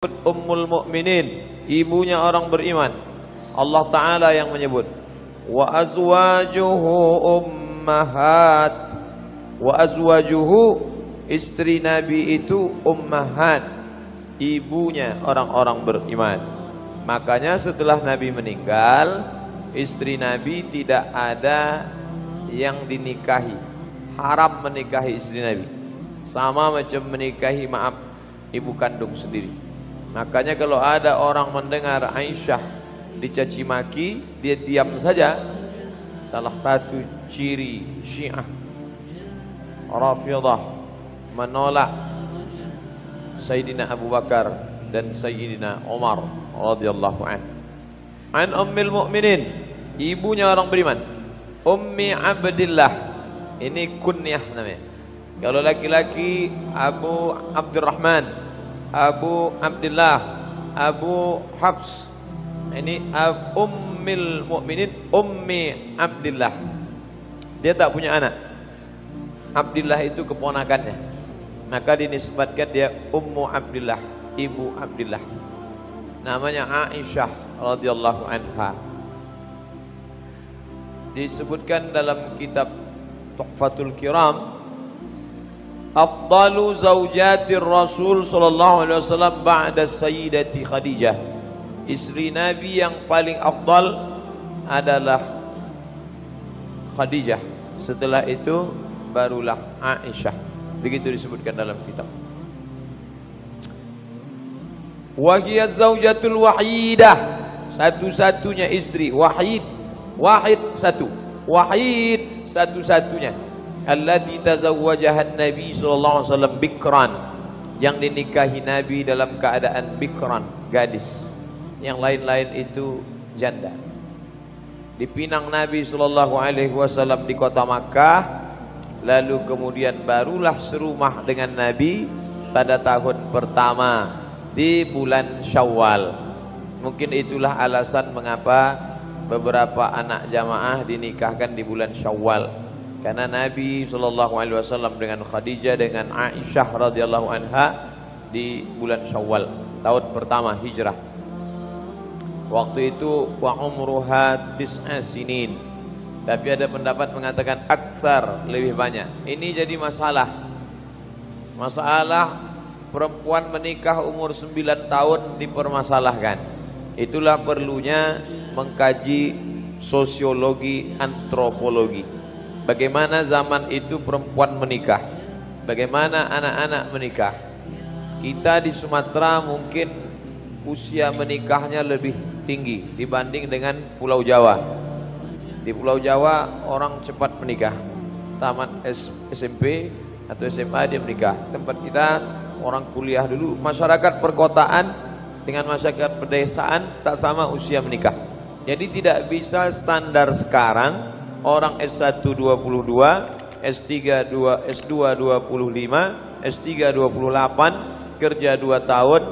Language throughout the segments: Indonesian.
Ummul Mukminin, ibunya orang beriman. Allah Ta'ala yang menyebut wa azwajuhu ummahat. Wa azwajuhu, istri Nabi itu ummahat, ibunya orang-orang beriman. Makanya setelah Nabi meninggal, istri Nabi tidak ada yang dinikahi. Haram menikahi istri Nabi, sama macam menikahi ibu kandung sendiri. Makanya kalau ada orang mendengar Aisyah dicaci maki, dia diam saja. Salah satu ciri Syiah Rafidhah menolak Sayyidina Abu Bakar dan Sayyidina Umar radhiyallahu anhu. An Ummul Mukminin, ibunya orang beriman. Ummi Abdillah, ini kunyah namanya. Kalau laki-laki Abu Abdurrahman, Abu Abdillah, Abu Hafs. Ini Ummul Mukminin, Ummi Abdillah. Dia tak punya anak. Abdillah itu keponakannya, maka dinisbatkan dia Ummu Abdillah, ibu Abdillah. Namanya Aisyah radhiyallahu anha. Disebutkan dalam kitab Tuhfatul Kiram, afdalu zaujatir Rasul sallallahu alaihi wasallam ba'da Sayyidati Khadijah. Istri Nabi yang paling afdal adalah Khadijah. Setelah itu barulah Aisyah. Begitu disebutkan dalam kitab. Wa hiya zaujatul wahidah, satu-satunya istri. Wahid, wahid satu. Wahid, satu-satunya. Allati tazawwajahan Nabi sallallahu alaihi wasallam bikran, yang dinikahi Nabi dalam keadaan bikran, gadis. Yang lain-lain itu janda. Dipinang Nabi sallallahu alaihi wasallam di kota Makkah, lalu kemudian barulah serumah dengan Nabi pada tahun pertama di bulan Syawal. Mungkin itulah alasan mengapa beberapa anak jamaah dinikahkan di bulan Syawal. Karena Nabi SAW dengan Khadijah dengan Aisyah radhiyallahu anha di bulan Syawal tahun pertama hijrah. Waktu itu wa umruha tis'a sinin. Tapi ada pendapat mengatakan aksar, lebih banyak. Ini jadi masalah. Masalah perempuan menikah umur 9 tahun dipermasalahkan. Itulah perlunya mengkaji sosiologi, antropologi. Bagaimana zaman itu perempuan menikah, bagaimana anak-anak menikah. Kita di Sumatera mungkin usia menikahnya lebih tinggi dibanding dengan Pulau Jawa. Di Pulau Jawa orang cepat menikah, tamat SMP atau SMA dia menikah. Tempat kita orang kuliah dulu. Masyarakat perkotaan dengan masyarakat pedesaan tak sama usia menikah. Jadi tidak bisa standar sekarang. Orang S1 22, S3 2, S2 25, S3 28, kerja 2 tahun,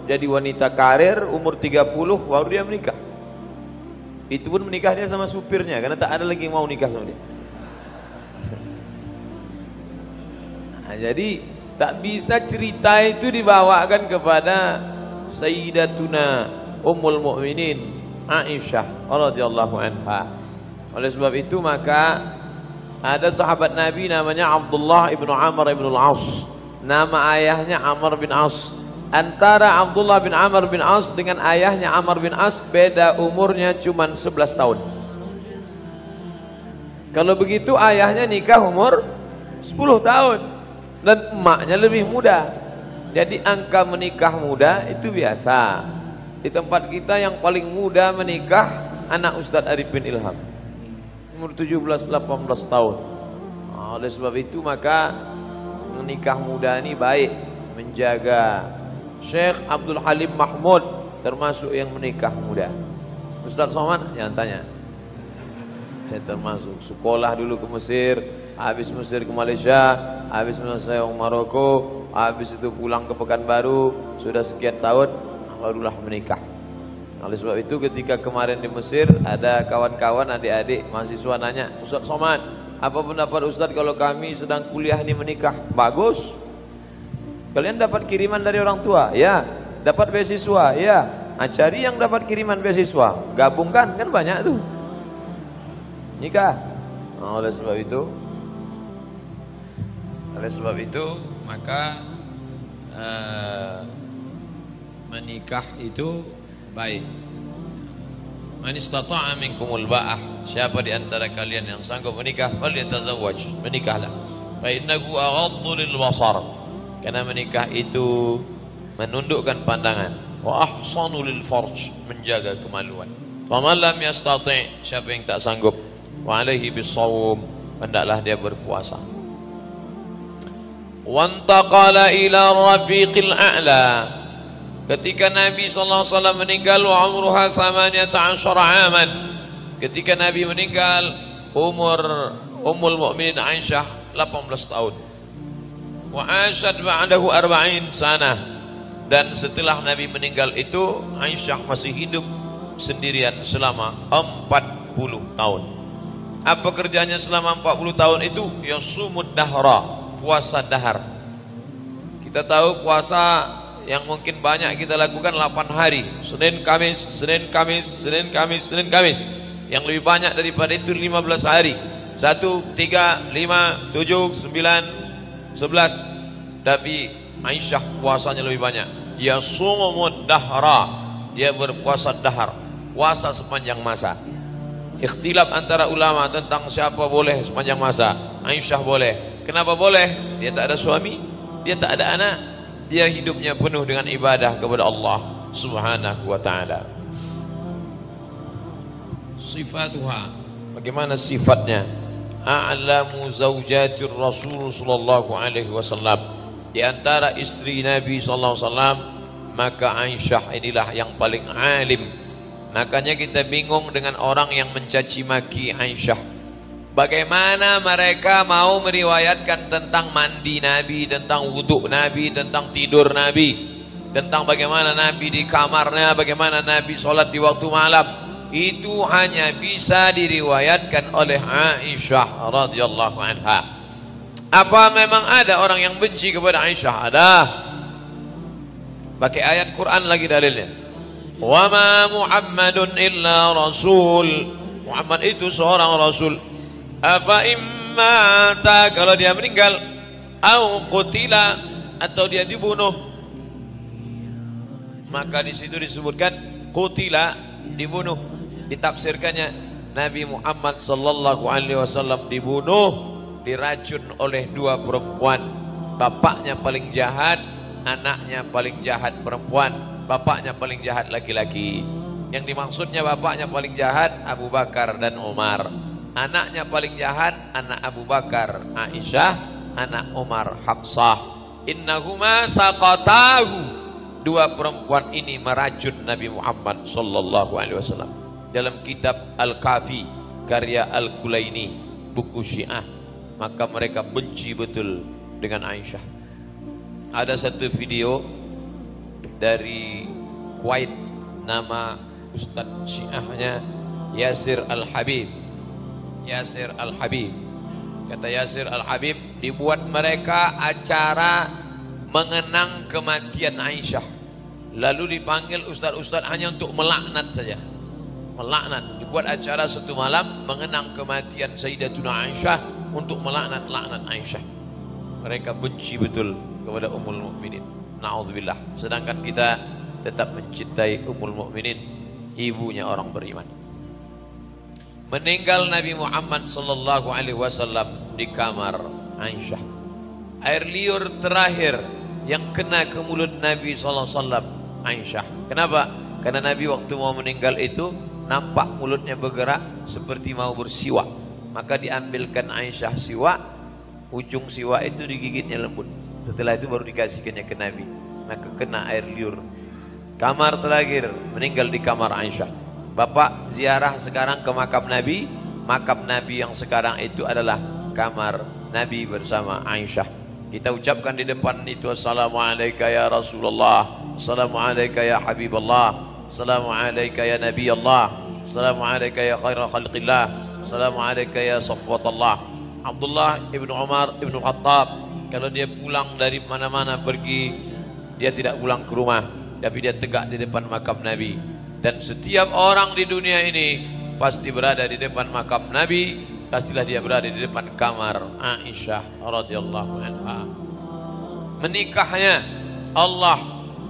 jadi wanita karir, umur 30 baru dia menikah. Itu pun menikah dia sama supirnya, karena tak ada lagi yang mau nikah sama dia. Nah, jadi tak bisa cerita itu dibawakan kepada Sayyidatuna Ummul Mukminin Aisyah radhiyallahu anha. Oleh sebab itu maka ada sahabat Nabi namanya Abdullah ibnu Amr ibn al-As. Nama ayahnya Amr bin As. Antara Abdullah bin Amr bin As dengan ayahnya Amr bin As beda umurnya cuma 11 tahun. Kalau begitu ayahnya nikah umur 10 tahun dan emaknya lebih muda. Jadi angka menikah muda itu biasa. Di tempat kita yang paling muda menikah anak Ustadz Arifin Ilham, umur 17-18 tahun. Oleh sebab itu maka menikah muda ini baik, menjaga. Syekh Abdul Halim Mahmud termasuk yang menikah muda. Ustaz Somad jangan tanya, saya termasuk. Sekolah dulu ke Mesir, habis Mesir ke Malaysia, habis Malaysia ke Maroko, habis itu pulang ke Pekanbaru. Sudah sekian tahun barulah menikah. Oleh sebab itu ketika kemarin di Mesir ada kawan-kawan adik-adik mahasiswa nanya, Ustaz Somad, apa pendapat Ustaz kalau kami sedang kuliah ini menikah? Bagus. Kalian dapat kiriman dari orang tua? Ya. dapat beasiswa, ya. Nah, cari yang dapat kiriman beasiswa, gabungkan, kan banyak tuh. Nikah. Nah, oleh sebab itu maka menikah itu baik. Man istata'a minkumul ba'ah, siapa di antara kalian yang sanggup menikah, falyatazawwaj, menikahlah. Fa innahu aghaddu lil basar, karena menikah itu menundukkan pandangan, wa ahsanu lil farj, menjaga kemaluan. Faman lam yastati', siapa yang tak sanggup, wa alaihi bisawm, hendaklah dia berpuasa. Wantaqala ila rafiqil a'la, ketika Nabi SAW meninggal, wa umruha 18 aman, ketika Nabi meninggal umur Ummul Mukminin Aisyah 18 tahun. Wa asyad ba'dahu 40 sanah, dan setelah Nabi meninggal itu Aisyah masih hidup sendirian selama 40 tahun. Apa kerjanya selama 40 tahun itu? Yasumud dahra, puasa dahar. Kita tahu puasa yang mungkin banyak kita lakukan 8 hari, Senin, Kamis, Senin, Kamis, Senin, Kamis, Senin, Kamis. Yang lebih banyak daripada itu 15 hari, 1, 3, 5, 7, 9, 11. Tapi Aisyah puasanya lebih banyak. Dia sumumud dahra, dia berpuasa dahar, puasa sepanjang masa. Ikhtilaf antara ulama tentang siapa boleh sepanjang masa. Aisyah boleh. Kenapa boleh? Dia tak ada suami, dia tak ada anak, dia hidupnya penuh dengan ibadah kepada Allah Subhanahu wa ta'ala. Sifatuha, bagaimana sifatnya? A'lamu zawjatir Rasul sallallahu alaihi wasallam, di antara istri Nabi sallallahu alaihi wasallam, maka Aisyah inilah yang paling alim. Makanya kita bingung dengan orang yang mencaci maki Aisyah. Bagaimana mereka mau meriwayatkan tentang mandi Nabi, tentang wudhu Nabi, tentang tidur Nabi, tentang bagaimana Nabi di kamarnya, bagaimana Nabi sholat di waktu malam. Itu hanya bisa diriwayatkan oleh Aisyah radhiyallahu anha. Apa memang ada orang yang benci kepada Aisyah? Ada. Pakai ayat Quran lagi dalilnya. Wa ma Muhammadun illa rasul. Muhammad itu seorang rasul. Afa immata, kalau dia meninggal, au qutila, atau dia dibunuh, maka di situ disebutkan qutila, dibunuh. Ditafsirkannya Nabi Muhammad sallallahu alaihi wasallam dibunuh, diracun oleh 2 perempuan. Bapaknya paling jahat, anaknya paling jahat perempuan, bapaknya paling jahat laki-laki. Yang dimaksudnya bapaknya paling jahat Abu Bakar dan Umar. Anaknya paling jahat anak Abu Bakar Aisyah, anak Umar Hafsah. Innahuma saqatahu, 2 perempuan ini meracun Nabi Muhammad sallallahu alaihi wasallam. Dalam kitab Al-Kafi karya Al-Kulaini, buku Syiah, maka mereka benci betul dengan Aisyah. Ada satu video dari Kuwait, nama Ustadz Syiahnya Yasir Al-Habib. Yasir Al-Habib, kata Yasir Al-Habib, dibuat mereka acara mengenang kematian Aisyah, lalu dipanggil ustaz-ustaz hanya untuk melaknat saja, melaknat. Dibuat acara satu malam mengenang kematian Sayyidatuna Aisyah untuk melaknat Aisyah. Mereka benci betul kepada Ummul Mukminin, na'udzubillah. Sedangkan kita tetap mencintai Ummul Mukminin, ibunya orang beriman. Meninggal Nabi Muhammad sallallahu alaihi wasallam di kamar Aisyah. Air liur terakhir yang kena ke mulut Nabi sallallahu alaihi wasallam Aisyah. Kenapa? Karena Nabi waktu mau meninggal itu nampak mulutnya bergerak seperti mau bersiwak. Maka diambilkan Aisyah siwak, ujung siwak itu digigitnya lembut. Setelah itu baru dikasihkannya ke Nabi. Maka kena air liur. Kamar terakhir, meninggal di kamar Aisyah. Bapak ziarah sekarang ke makam Nabi yang sekarang itu adalah kamar Nabi bersama Aisyah. Kita ucapkan di depan itu, Assalamualaikum ya Rasulullah, Assalamualaikum ya Habiballah, Assalamualaikum ya Nabi Allah, Assalamualaikum ya khairul khalqillah, Assalamualaikum ya Safwatullah. Abdullah ibnu Umar ibnu Khattab, kalau dia pulang dari mana-mana pergi, dia tidak pulang ke rumah. tapi dia tegak di depan makam Nabi. Dan setiap orang di dunia ini pasti berada di depan makam Nabi, pastilah dia berada di depan kamar Aisyah radhiyallahu anha. Menikahnya, Allah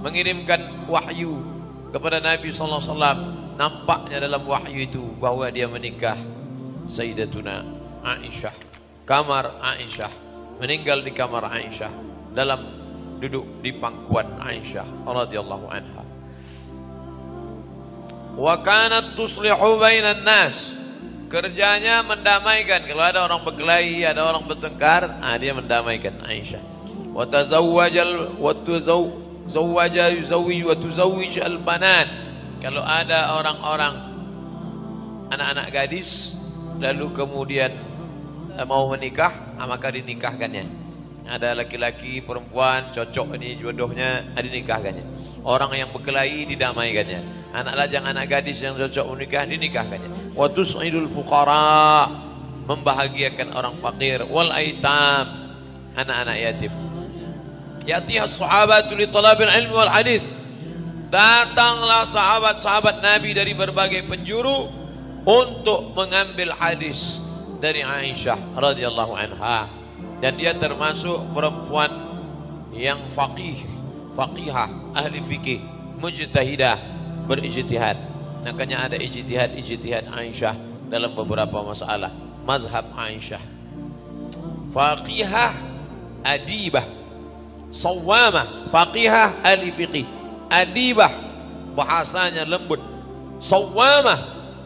mengirimkan wahyu kepada Nabi sallallahu alaihi wasallam. Nampaknya dalam wahyu itu bahwa dia menikah Sayyidatuna Aisyah, kamar Aisyah, meninggal di kamar Aisyah, dalam duduk di pangkuan Aisyah radhiyallahu anha. Wa kanat tuslihu bainan nas, kerjanya mendamaikan. Kalau ada orang berkelahi, ada orang bertengkar, dia mendamaikan Aisyah. Wa tazawwajal wa tuzawwaja yuzawwij wa tuzawwij al banat. Kalau ada orang-orang anak-anak gadis lalu kemudian mau menikah, maka dinikahkannya. Ada laki-laki, perempuan cocok ini jodohnya, dinikahkannya. Orang yang berkelahi didamaikannya. Anak lajang, anak gadis yang cocok menikah dinikahkannya. Wa tus'idul fuqara, membahagiakan orang fakir. Wal aitam, anak-anak yatim. Yatiha sahabatu li talabil ilmi wal hadis. Datanglah sahabat-sahabat Nabi dari berbagai penjuru untuk mengambil hadis dari Aisyah radhiyallahu anha. Dan dia termasuk perempuan yang faqihah, ahli fikih, mujtahidah, berijtihad. Makanya ada ijtihad Aisyah dalam beberapa masalah mazhab Aisyah. Faqihah, adibah, sawamah. Faqihah, ahli fikih. Adibah, bahasanya lembut. Sawamah,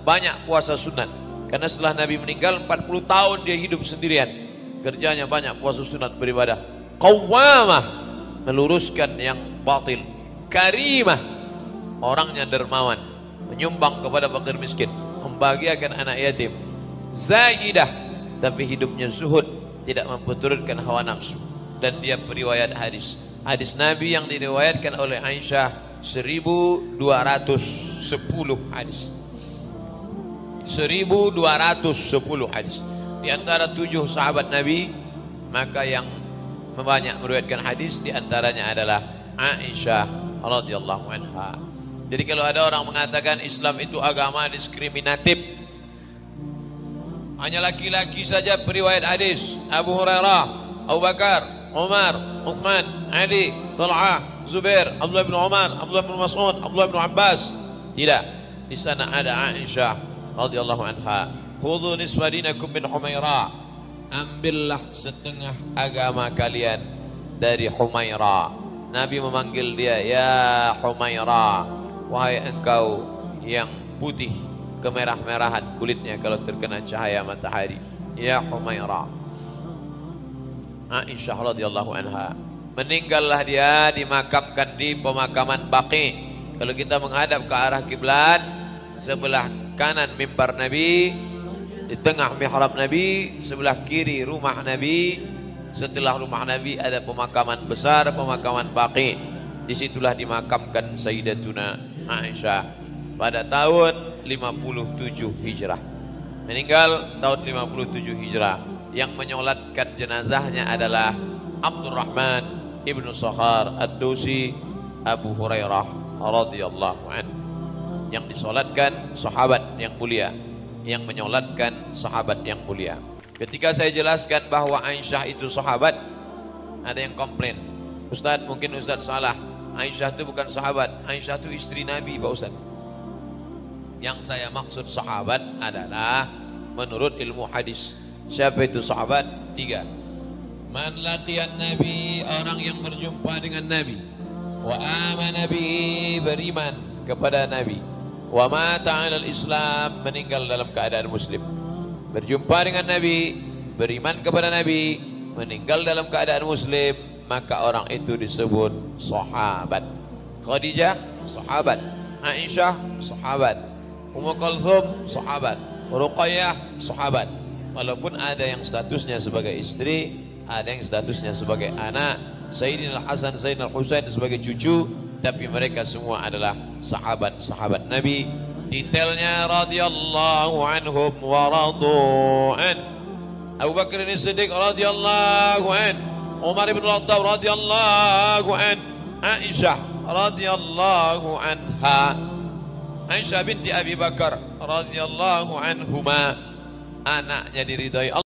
banyak puasa sunat. Karena setelah Nabi meninggal 40 tahun dia hidup sendirian. Kerjanya banyak puasa sunat, beribadah. Qawwamah, meluruskan yang batil. Karimah, orangnya dermawan, menyumbang kepada fakir miskin, membahagiakan anak yatim. Zahidah, tapi hidupnya zuhud, tidak memperturutkan hawa nafsu. Dan dia periwayat hadis. Hadis Nabi yang diriwayatkan oleh Aisyah 1210 hadis. 1210 hadis. Di antara 7 sahabat Nabi, maka yang banyak meriwayatkan hadis di antaranya adalah Aisyah radhiyallahu anha. Jadi kalau ada orang mengatakan Islam itu agama diskriminatif, hanya laki-laki saja periwayat hadis, Abu Hurairah, Abu Bakar, Umar, Uthman, Ali, Talha, Zubair, Abdullah bin Umar, Abdullah bin Mas'ud, Abdullah bin Abbas. Tidak. Di sana ada Aisyah radhiyallahu anha. Khudhu nisfa dinakum min Humaira. Ambillah setengah agama kalian dari Humaira. Nabi memanggil dia, ya Humaira, wahai engkau yang putih kemerah-merahan kulitnya kalau terkena cahaya matahari. Ya Humaira. Aisyah radhiyallahu anha. Meninggallah dia, dimakamkan di pemakaman Baqi. Kalau kita menghadap ke arah kiblat, sebelah kanan mimbar Nabi, di tengah mihrab Nabi, sebelah kiri rumah Nabi. Setelah rumah Nabi ada pemakaman besar, pemakaman Baqi. Disitulah dimakamkan Sayyidatuna Aisyah pada tahun 57 Hijrah. Meninggal tahun 57 Hijrah. Yang menyolatkan jenazahnya adalah Abdurrahman ibnu Sakhar Ad-Dusi Abu Hurairah radhiyallahu anhu. Yang disolatkan sahabat yang mulia, yang menyolatkan sahabat yang mulia. Ketika saya jelaskan bahwa Aisyah itu sahabat, ada yang komplain, Ustaz, mungkin Ustaz salah, Aisyah itu bukan sahabat, Aisyah itu istri Nabi Pak Ustaz. Yang saya maksud sahabat adalah menurut ilmu hadis. Siapa itu sahabat? 3. Man laqiyan Nabi, orang yang berjumpa dengan Nabi. Wa amana bihi, beriman kepada Nabi. Wa mata 'alal Islam, meninggal dalam keadaan muslim. Berjumpa dengan Nabi, beriman kepada Nabi, meninggal dalam keadaan muslim, maka orang itu disebut sahabat. Khadijah sahabat, Aisyah sahabat, Ummu Kulthum sahabat, Ruqayyah sahabat. Walaupun ada yang statusnya sebagai istri, ada yang statusnya sebagai anak, Sayyidina Hasan, Sayyidina Husain sebagai cucu, tapi mereka semua adalah sahabat-sahabat Nabi. Detailnya radhiyallahu anhum wa radu'an. Abu Bakar As-Siddiq radhiyallahu an, Umar bin Khattab radhiyallahu an, Aisyah radhiyallahu anha, Aisyah binti Abi Bakar radhiyallahu anhuma, anaknya diridhai Allah.